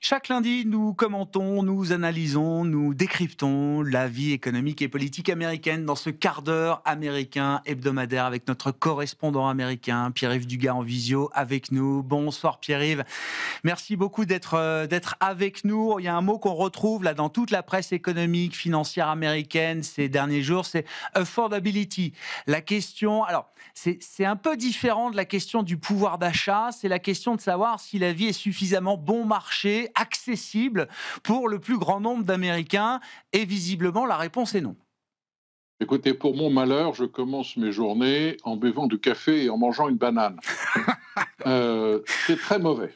Chaque lundi, nous commentons, nous analysons, nous décryptons la vie économique et politique américaine dans ce quart d'heure américain hebdomadaire avec notre correspondant américain, Pierre-Yves Dugas en visio avec nous. Bonsoir Pierre-Yves. Merci beaucoup d'être avec nous. Il y a un mot qu'on retrouve là dans toute la presse économique, financière américaine ces derniers jours, c'est affordability. La question, alors c'est un peu différent de la question du pouvoir d'achat, c'est la question de savoir si la vie est suffisamment bon marché, accessible pour le plus grand nombre d'Américains. Et visiblement, la réponse est non. Écoutez, pour mon malheur, je commence mes journées en buvant du café et en mangeant une banane. C'est très mauvais.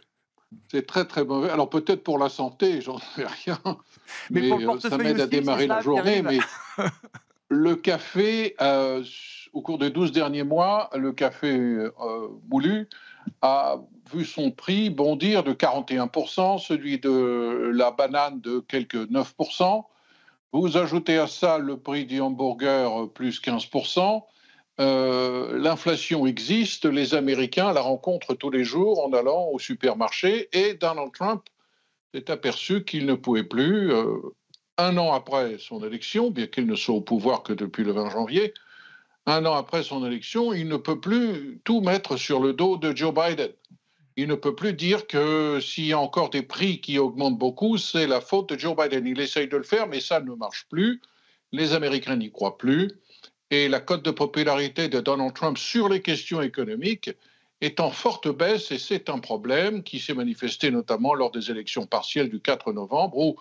C'est très, très mauvais. Alors peut-être pour la santé, j'en sais rien, Mais pour mais le ça portefeuille m'aide à aussi, c'est démarrer la cela, journée. Pierre-Yves? Mais le café, au cours des 12 derniers mois, le café moulu a vu son prix bondir de 41%, celui de la banane de quelques 9%. Vous ajoutez à ça le prix du hamburger plus 15%. L'inflation existe, les Américains la rencontrent tous les jours en allant au supermarché et Donald Trump s'est aperçu qu'il ne pouvait plus, un an après son élection, bien qu'il ne soit au pouvoir que depuis le 20 janvier, un an après son élection, il ne peut plus tout mettre sur le dos de Joe Biden. Il ne peut plus dire que s'il y a encore des prix qui augmentent beaucoup, c'est la faute de Joe Biden. Il essaye de le faire, mais ça ne marche plus. Les Américains n'y croient plus. Et la cote de popularité de Donald Trump sur les questions économiques est en forte baisse et c'est un problème qui s'est manifesté notamment lors des élections partielles du 4 novembre où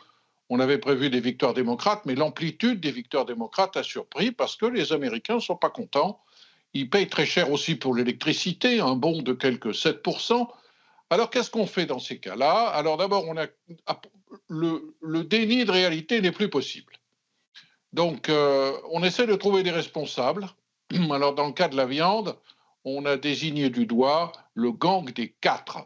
on avait prévu des victoires démocrates, mais l'amplitude des victoires démocrates a surpris parce que les Américains ne sont pas contents. Ils payent très cher aussi pour l'électricité, un bond de quelques 7%. Alors qu'est-ce qu'on fait dans ces cas-là? Alors d'abord, le déni de réalité n'est plus possible. Donc, on essaie de trouver des responsables. Alors, dans le cas de la viande, on a désigné du doigt le gang des quatre.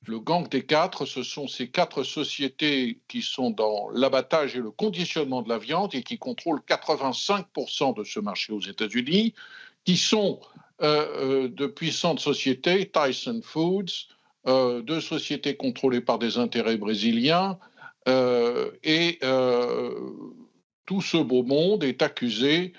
Le gang des quatre, ce sont ces quatre sociétés qui sont dans l'abattage et le conditionnement de la viande et qui contrôlent 85% de ce marché aux États-Unis, qui sont de puissantes sociétés, Tyson Foods, deux sociétés contrôlées par des intérêts brésiliens, et tout ce beau monde est accusé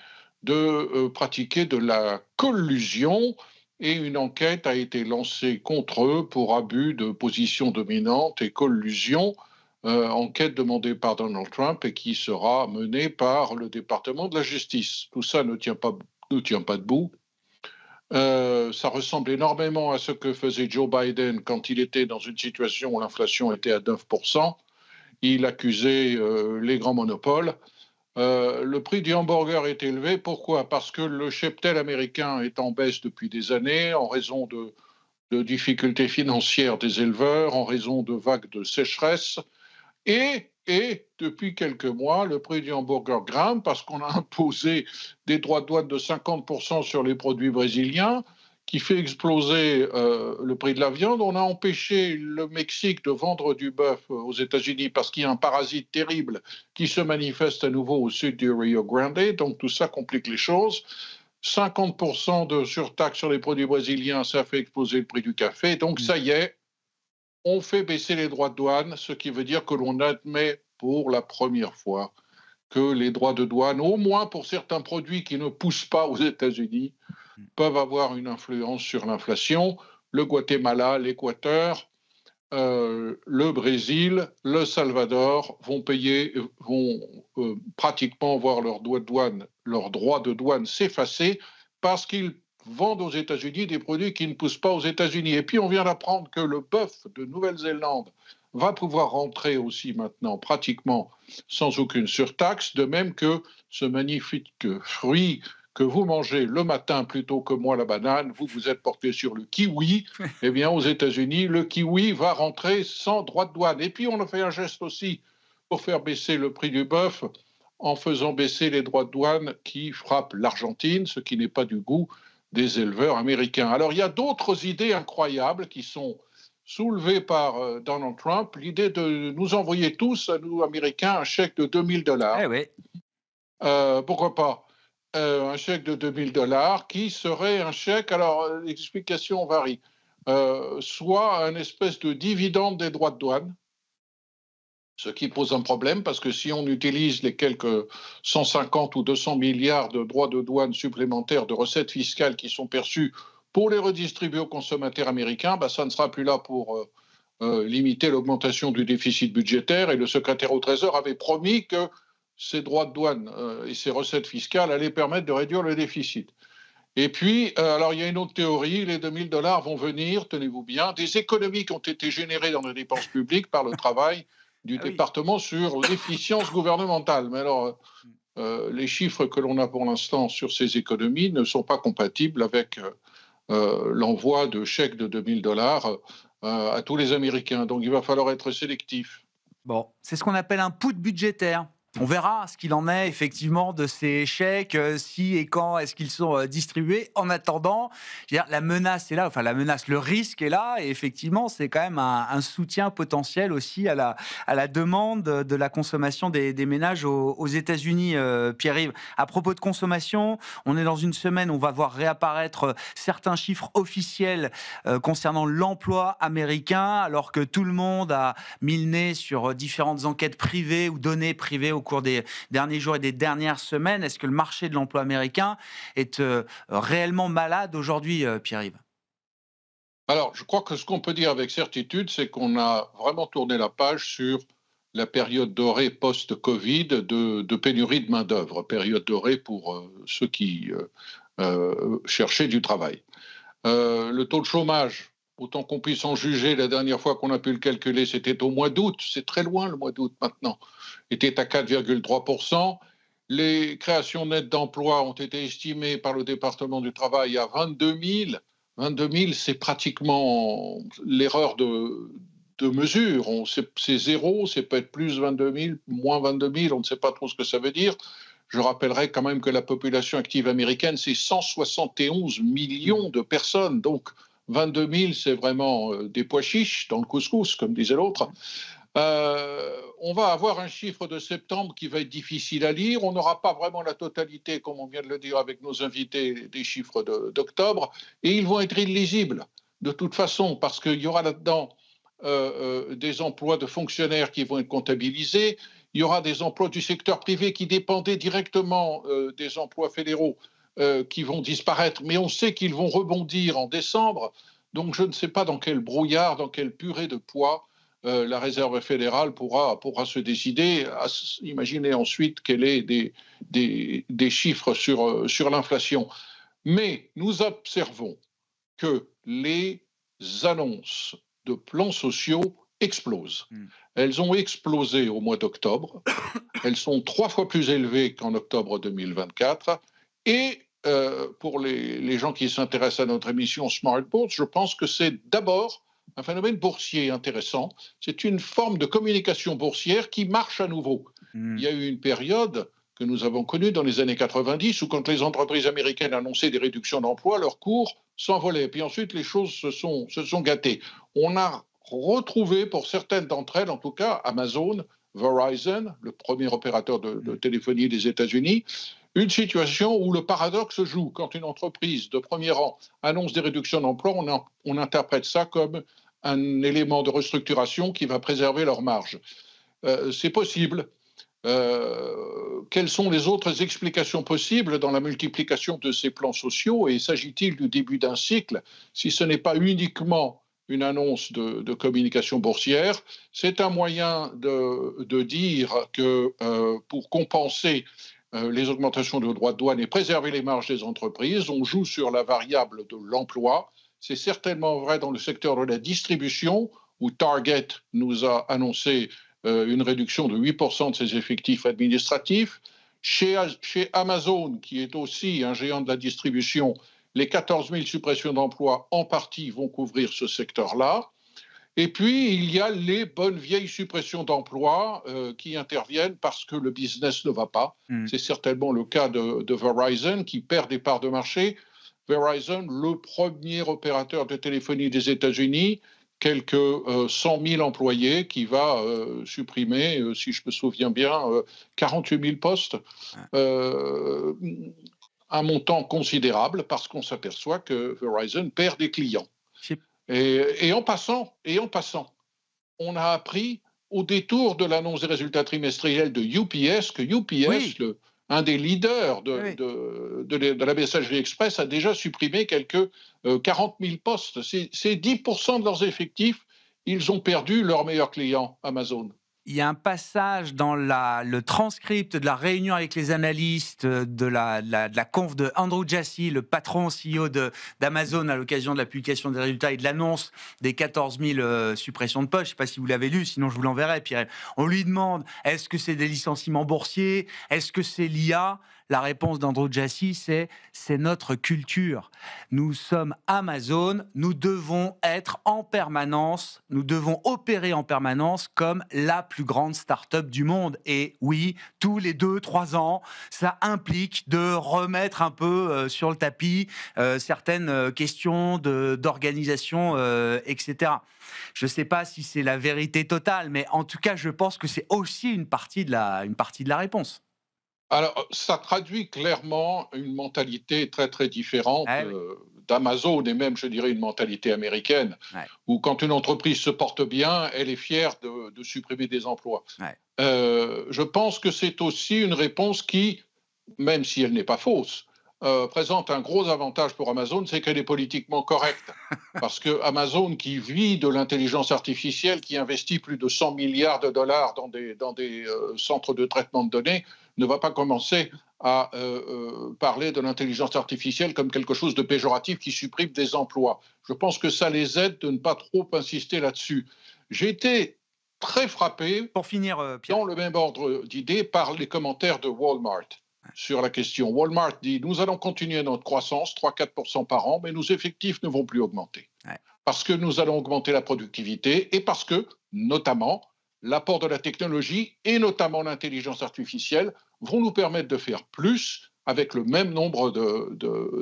de pratiquer de la collusion et une enquête a été lancée contre eux pour abus de position dominante et collusion, enquête demandée par Donald Trump et qui sera menée par le département de la justice. Tout ça ne tient pas debout. Ça ressemble énormément à ce que faisait Joe Biden quand il était dans une situation où l'inflation était à 9%. Il accusait les grands monopoles. Le prix du hamburger est élevé. Pourquoi? Parce que le cheptel américain est en baisse depuis des années en raison de difficultés financières des éleveurs, en raison de vagues de sécheresse. Et depuis quelques mois, le prix du hamburger grimpe parce qu'on a imposé des droits de douane de 50% sur les produits brésiliens, qui fait exploser le prix de la viande. On a empêché le Mexique de vendre du bœuf aux États-Unis parce qu'il y a un parasite terrible qui se manifeste à nouveau au sud du Rio Grande. Donc tout ça complique les choses. 50% de surtaxe sur les produits brésiliens, ça fait exploser le prix du café. Donc ça y est, on fait baisser les droits de douane, ce qui veut dire que l'on admet pour la première fois que les droits de douane, au moins pour certains produits qui ne poussent pas aux États-Unis, peuvent avoir une influence sur l'inflation. Le Guatemala, l'Équateur, le Brésil, le Salvador vont pratiquement voir leurs droits de douane s'effacer parce qu'ils vendent aux États-Unis des produits qui ne poussent pas aux États-Unis. Et puis on vient d'apprendre que le bœuf de Nouvelle-Zélande va pouvoir rentrer aussi maintenant pratiquement sans aucune surtaxe, de même que ce magnifique fruit que vous mangez le matin plutôt que moi la banane, vous vous êtes porté sur le kiwi, eh bien aux États-Unis, le kiwi va rentrer sans droit de douane. Et puis on a fait un geste aussi pour faire baisser le prix du bœuf en faisant baisser les droits de douane qui frappent l'Argentine, ce qui n'est pas du goût des éleveurs américains. Alors il y a d'autres idées incroyables qui sont soulevées par Donald Trump, l'idée de nous envoyer tous, à nous Américains, un chèque de 2 000 $ Eh oui. pourquoi pas un chèque de 2 000 $ qui serait un chèque, alors l'explication varie, soit un espèce de dividende des droits de douane, Ce qui pose un problème parce que si on utilise les quelques 150 ou 200 milliards de droits de douane supplémentaires de recettes fiscales qui sont perçus pour les redistribuer aux consommateurs américains, bah, ça ne sera plus là pour limiter l'augmentation du déficit budgétaire. Et le secrétaire au Trésor avait promis que ces droits de douane et ces recettes fiscales allaient permettre de réduire le déficit. Et puis, alors il y a une autre théorie, les 2000 $ vont venir, tenez-vous bien, des économies qui ont été générées dans les dépenses publiques par le travail du Ah oui. département sur l'efficience gouvernementale. Mais alors, les chiffres que l'on a pour l'instant sur ces économies ne sont pas compatibles avec l'envoi de chèques de 2000 $ à tous les Américains. Donc il va falloir être sélectif. Bon, c'est ce qu'on appelle un put budgétaire. On verra ce qu'il en est effectivement de ces chèques, si et quand est-ce qu'ils sont distribués. En attendant, je veux dire, la menace est là, enfin la menace, le risque est là, et effectivement, c'est quand même un soutien potentiel aussi à la demande de la consommation des ménages aux États-Unis, Pierre-Yves. À propos de consommation, on est dans une semaine où on va voir réapparaître certains chiffres officiels concernant l'emploi américain, alors que tout le monde a mis le nez sur différentes enquêtes privées ou données privées au cours des derniers jours et des dernières semaines. Est-ce que le marché de l'emploi américain est réellement malade aujourd'hui, Pierre-Yves? Alors, je crois que ce qu'on peut dire avec certitude, c'est qu'on a vraiment tourné la page sur la période dorée post-Covid de pénurie de main-d'œuvre, période dorée pour ceux qui cherchaient du travail. Le taux de chômage, autant qu'on puisse en juger, la dernière fois qu'on a pu le calculer, c'était au mois d'août, c'est très loin le mois d'août maintenant, était à 4,3%. Les créations nettes d'emplois ont été estimées par le département du travail à 22 000. 22 000, c'est pratiquement l'erreur de mesure. C'est zéro, c'est peut-être plus 22 000, moins 22 000, on ne sait pas trop ce que ça veut dire. Je rappellerai quand même que la population active américaine, c'est 171 millions de personnes. Donc, 22 000, c'est vraiment des pois chiches dans le couscous, comme disait l'autre. On va avoir un chiffre de septembre qui va être difficile à lire. On n'aura pas vraiment la totalité, comme on vient de le dire avec nos invités, des chiffres d'octobre. Et ils vont être illisibles, de toute façon, parce qu'il y aura là-dedans des emplois de fonctionnaires qui vont être comptabilisés. Il y aura des emplois du secteur privé qui dépendaient directement des emplois fédéraux qui vont disparaître. Mais on sait qu'ils vont rebondir en décembre. Donc je ne sais pas dans quel brouillard, dans quelle purée de pois la Réserve fédérale pourra se décider. Imaginez ensuite qu'elle ait des chiffres sur l'inflation. Mais nous observons que les annonces de plans sociaux explosent. Mm. Elles ont explosé au mois d'octobre. Elles sont 3 fois plus élevées qu'en octobre 2024. Et pour les gens qui s'intéressent à notre émission Smart Bourse, je pense que c'est d'abord un phénomène boursier intéressant. C'est une forme de communication boursière qui marche à nouveau. Mm. Il y a eu une période que nous avons connue dans les années 90 où quand les entreprises américaines annonçaient des réductions d'emplois, leurs cours s'envolaient. Puis ensuite, les choses se sont gâtées. On a retrouvé, pour certaines d'entre elles, en tout cas, Amazon, Verizon, le premier opérateur de téléphonie des États-Unis, une situation où le paradoxe joue. Quand une entreprise de premier rang annonce des réductions d'emplois, on interprète ça comme un élément de restructuration qui va préserver leurs marges. C'est possible. Quelles sont les autres explications possibles dans la multiplication de ces plans sociaux et s'agit-il du début d'un cycle? Si ce n'est pas uniquement une annonce de communication boursière, c'est un moyen de dire que pour compenser les augmentations de droits de douane et préserver les marges des entreprises, on joue sur la variable de l'emploi. C'est certainement vrai dans le secteur de la distribution où Target nous a annoncé une réduction de 8% de ses effectifs administratifs. Chez Amazon, qui est aussi un géant de la distribution, les 14 000 suppressions d'emplois en partie vont couvrir ce secteur-là. Et puis, il y a les bonnes vieilles suppressions d'emplois qui interviennent parce que le business ne va pas. Mm. C'est certainement le cas de Verizon qui perd des parts de marché. Verizon, le premier opérateur de téléphonie des États-Unis, quelques 100 000 employés qui va supprimer, si je me souviens bien, 48 000 postes. Euh, un montant considérable parce qu'on s'aperçoit que Verizon perd des clients. Je sais- Et en passant, on a appris au détour de l'annonce des résultats trimestriels de UPS, que Oui, UPS, un des leaders oui. de la messagerie express, a déjà supprimé quelques 40 000 postes. C'est 10% de leurs effectifs. Ils ont perdu leur meilleur client, Amazon. Il y a un passage dans le transcript de la réunion avec les analystes de la conf de Andrew Jassy, le patron CEO d'Amazon, à l'occasion de la publication des résultats et de l'annonce des 14 000 suppressions de postes. Je ne sais pas si vous l'avez lu, sinon je vous l'enverrai. Puis on lui demande, est-ce que c'est des licenciements boursiers? Est-ce que c'est l'IA? La réponse d'Andrew Jassy, c'est notre culture. Nous sommes Amazon, nous devons être en permanence, nous devons opérer en permanence comme la plus grande start-up du monde. Et oui, tous les 2-3 ans, ça implique de remettre un peu sur le tapis certaines questions d'organisation, etc. Je ne sais pas si c'est la vérité totale, mais en tout cas, je pense que c'est aussi une partie de la réponse. Alors, ça traduit clairement une mentalité très, très différente Ah oui. d'Amazon et même, je dirais, une mentalité américaine, Ouais, où quand une entreprise se porte bien, elle est fière de supprimer des emplois. ouais. Je pense que c'est aussi une réponse qui, même si elle n'est pas fausse, présente un gros avantage pour Amazon, c'est qu'elle est politiquement correcte. Parce que Amazon, qui vit de l'intelligence artificielle, qui investit plus de 100 milliards de dollars dans des centres de traitement de données, ne va pas commencer à parler de l'intelligence artificielle comme quelque chose de péjoratif qui supprime des emplois. Je pense que ça les aide de ne pas trop insister là-dessus. J'ai été très frappé, Pour finir, dans Pierre. le même ordre d'idées, par les commentaires de Walmart sur la question. Walmart dit: nous allons continuer notre croissance, 3-4% par an, mais nos effectifs ne vont plus augmenter. Ouais. Parce que nous allons augmenter la productivité et parce que, notamment, l'apport de la technologie et notamment l'intelligence artificielle vont nous permettre de faire plus avec le même nombre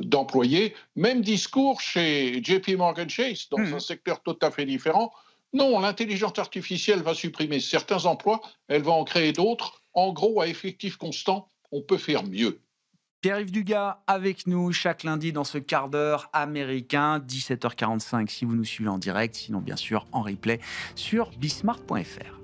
d'employés. Même discours chez JP Morgan Chase, dans un Mhm. secteur tout à fait différent. Non, l'intelligence artificielle va supprimer certains emplois, elle va en créer d'autres. En gros, à effectif constant, on peut faire mieux. Pierre-Yves Dugas avec nous chaque lundi dans ce quart d'heure américain, 17h45 si vous nous suivez en direct, sinon bien sûr en replay sur bismart.fr.